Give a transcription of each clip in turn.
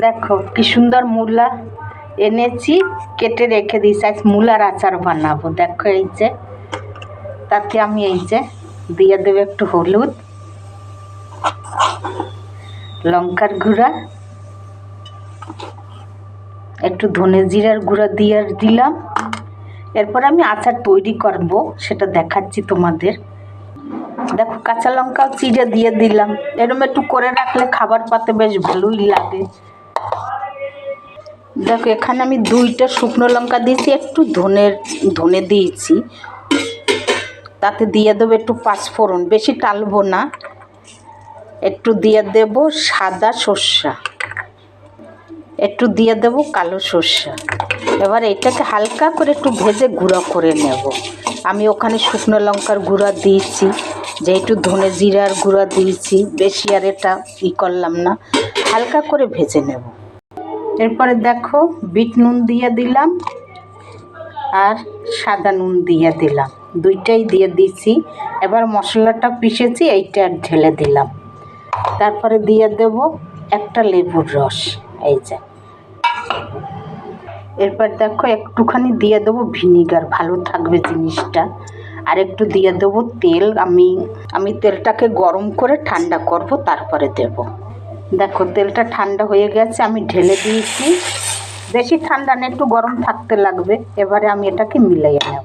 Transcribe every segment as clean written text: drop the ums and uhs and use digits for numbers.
দেখো কি সুন্দর মূলা এনেছি, কেটে রেখে দিয়েছি। আজ মূলার আচার বানাবো। দেখো এই যে, তাতে আমি এই যে দিয়ে দেবো একটু হলুদ, লঙ্কার গুঁড়া, একটু ধনে জিরার গুঁড়া দিয়ে দিলাম। এরপর আমি আচার তৈরি করব, সেটা দেখাচ্ছি তোমাদের। দেখো কাঁচা লঙ্কাও চিড়ে দিয়ে দিলাম। এরকম একটু করে রাখলে খাবার পাতে বেশ ভালোই লাগে। দেখো এখানে আমি 2টা শুকনো লঙ্কা দিয়েছি, একটু ধনে দিয়েছি। তাতে দিয়ে দেবো একটু পাঁচফোড়ন, বেশি টালবো না। একটু দিয়ে দেব সাদা সর্ষা, একটু দিয়ে দেব কালো সর্ষা। এবার এটাকে হালকা করে একটু ভেজে গুঁড়ো করে নেব। আমি ওখানে শুকনো লঙ্কার গুঁড়া দিয়েছি, যেহেতু ধনে জিরার গুঁড়া দিয়েছি, বেশি আর এটা করলাম না, হালকা করে ভেজে নেব। এরপরে দেখো বিট নুন দিয়ে দিলাম আর সাদা নুন দিয়ে দিলাম, 2টাই দিয়ে দিয়েছি। এবার মশলাটা পিষেছি এইটা ঢেলে দিলাম। তারপরে দিয়ে দেব একটা লেবুর রস, এই যে। এরপর দেখো একটুখানি দিয়ে দেবো ভিনিগার, ভালো থাকবে জিনিসটা। আর একটু দিয়ে দেবো তেল। আমি তেলটাকে গরম করে ঠান্ডা করব, তারপরে দেব। দেখো তেলটা ঠান্ডা হয়ে গেছে, আমি ঢেলে দিয়েছি। বেশি ঠান্ডা না, একটু গরম থাকতে লাগবে। এবারে আমি এটাকে মিলিয়ে নেব।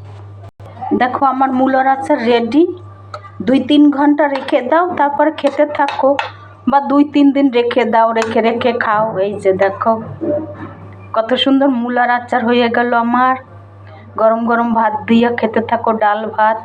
দেখো আমার মূলার আচার রেডি। 2-3 ঘন্টা রেখে দাও, তারপরে খেতে থাকো, বা 2-3 দিন রেখে দাও, রেখে রেখে খাও। এই যে দেখো কত সুন্দর মূলার আচার হয়ে গেল আমার। গরম গরম ভাত দিয়ে খেতে থাকো, ডাল ভাত।